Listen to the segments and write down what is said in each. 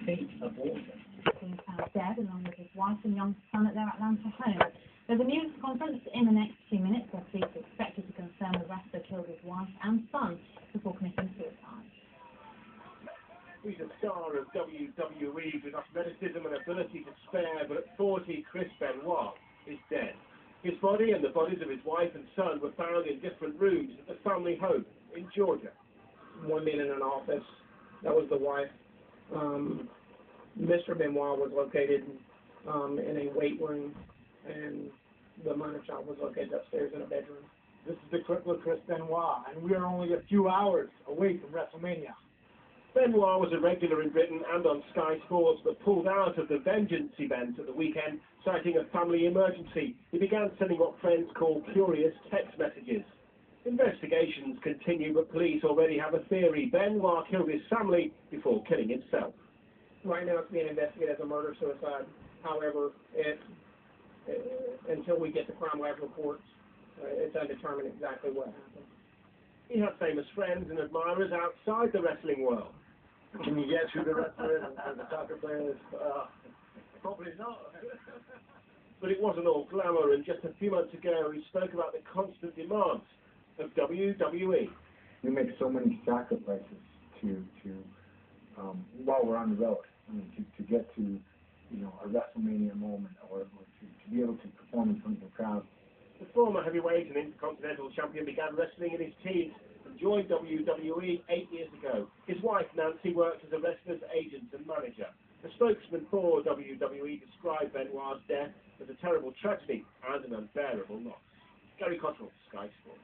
feet of water. He's found dead along with his wife and young son at their Atlanta home. There's a news conference in the next 2 minutes where police are expected to confirm the wrestler killed his wife and son before committing suicide. He's a star of WWE with athleticism and ability to spare, but at 40, Chris Benoit is dead. His body and the bodies of his wife and son were found in different rooms at the family home in Georgia. One man in an office, that was the wife. Mr. Benoit was located in a weight room, and the minor child was located upstairs in a bedroom. This is the cripple Chris Benoit, and we are only a few hours away from WrestleMania. Benoit was a regular in Britain and on Sky Sports, but pulled out of the Vengeance event at the weekend, citing a family emergency. He began sending what friends call curious text messages. Investigations continue, but police already have a theory. Benoit killed his family before killing himself. Right now it's being investigated as a murder-suicide. However, until we get the crime lab reports, it's undetermined exactly what happened. He had famous friends and admirers outside the wrestling world. Can you guess who the wrestler is and the soccer player is? Probably not. But it wasn't all glamour, and just a few months ago he spoke about the constant demands of WWE. We make so many sacrifices while we're on the road. I mean, to get to, a WrestleMania moment, or to be able to perform in front of the crowd. The former heavyweight and intercontinental champion began wrestling in his teens and joined WWE 8 years ago. His wife, Nancy, worked as a wrestler's agent and manager. The spokesman for WWE described Benoit's death as a terrible tragedy and an unbearable loss. Gary Cottrell, Sky Sports.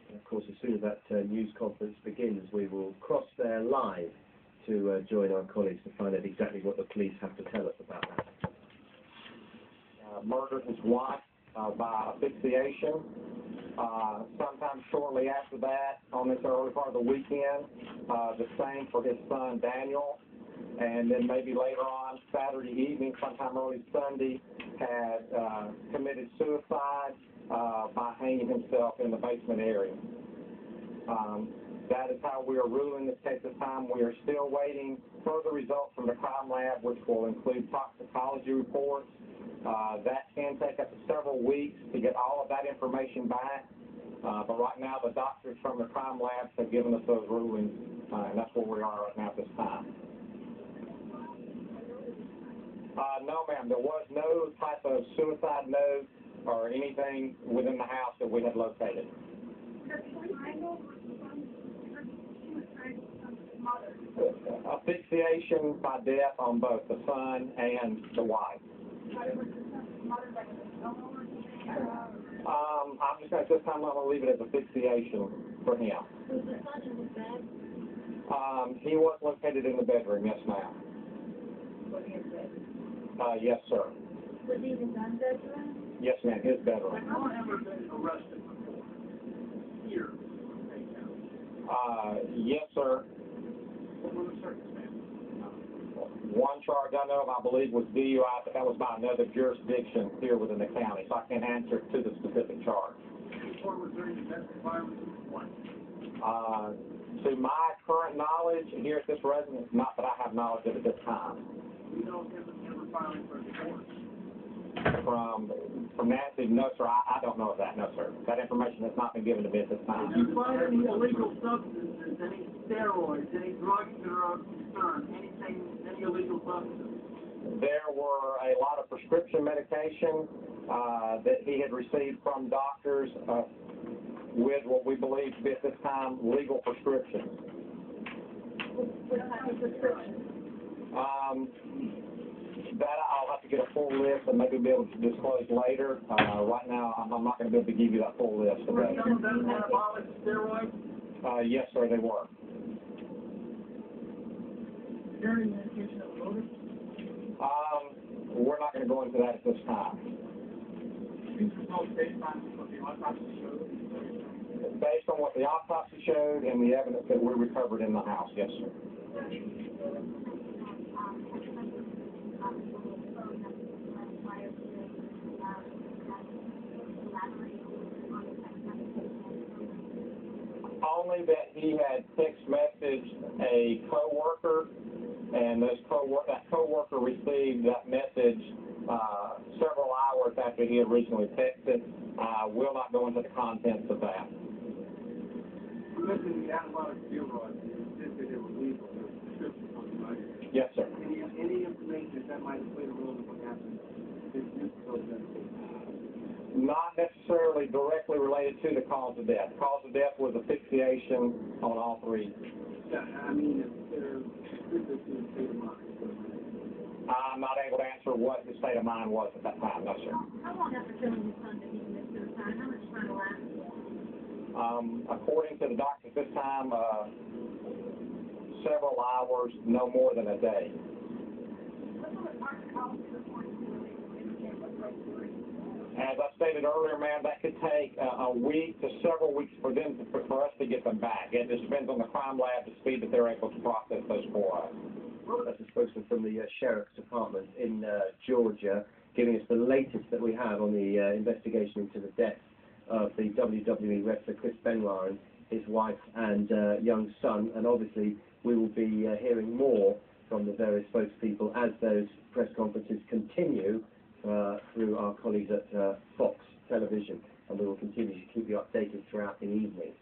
And of course, as soon as that news conference begins, we will cross there live to join our colleagues to find out exactly what the police have to tell us about that. Murdered his wife by asphyxiation. Sometime shortly after that, on this early part of the weekend, the same for his son Daniel. And then maybe later on, Saturday evening, sometime early Sunday, had committed suicide by hanging himself in the basement area. That is how we are ruling this case this time. We are still waiting further results from the crime lab, which will include toxicology reports. That can take up to several weeks to get all of that information back. But right now, the doctors from the crime labs have given us those rulings, and that's where we are right now at this time. No, ma'am. There was no type of suicide note or anything within the house that we had located. Asphyxiation by death on both the son and the wife. I'm just going to, this time I'm going to leave it as asphyxiation for him. He was located in the bedroom, yes ma'am. Yes, sir. Was he in his own bedroom? Yes, ma'am, his bedroom. Has no one ever been arrested before? Here. Yes, sir. What were the circumstances? One charge I know of, I believe, was DUI, but that was by another jurisdiction here within the county, so I can't answer to the specific charge. Before was there any domestic violence in the one? To my current knowledge, here at this residence, not that I have knowledge of at this time. We know him ever filing for a divorce. From Nancy, no, sir, I don't know of that, no, sir. That information has not been given to me at this time. Did you find any illegal substances, any steroids, any drugs that are of concern, anything, any illegal substances? There were a lot of prescription medication that he had received from doctors with what we believe to be at this time legal prescriptions. What type of prescription? That I'll have to get a full list and maybe be able to disclose later. Right now, I'm not going to be able to give you that full list. Were some of them anabolic steroids? Yes, sir, they were. Is there any indication of motive? We're not going to go into that at this time. These results based on what the autopsy showed? Based on what the autopsy showed and the evidence that we recovered in the house, yes, sir. Only that he had text messaged a co-worker and that co-worker received that message several hours after he had originally texted. I will not go into the contents of that. You mentioned the anabolic steroids. You said that it was legal. The prescription for the right? Yes, sir. Any information that might have played a role in what happened? Not necessarily directly related to the cause of death. The cause of death was asphyxiation on all three. Yeah, I mean, if they're specific to the state of mind. I'm not able to answer what the state of mind was at that time, no, sir. How long after killing his son did he commit suicide? How much time elapsed? According to the doctors this time, several hours, no more than a day. As I stated earlier, ma'am, that could take a week to several weeks for us to get them back. It just depends on the crime lab, the speed that they're able to process those for us. That's a spokesman from the Sheriff's Department in Georgia, giving us the latest that we have on the investigation into the death of the WWE wrestler Chris Benoit, his wife and young son, and obviously we will be hearing more from the various spokespeople as those press conferences continue through our colleagues at Fox Television, and we will continue to keep you updated throughout the evening.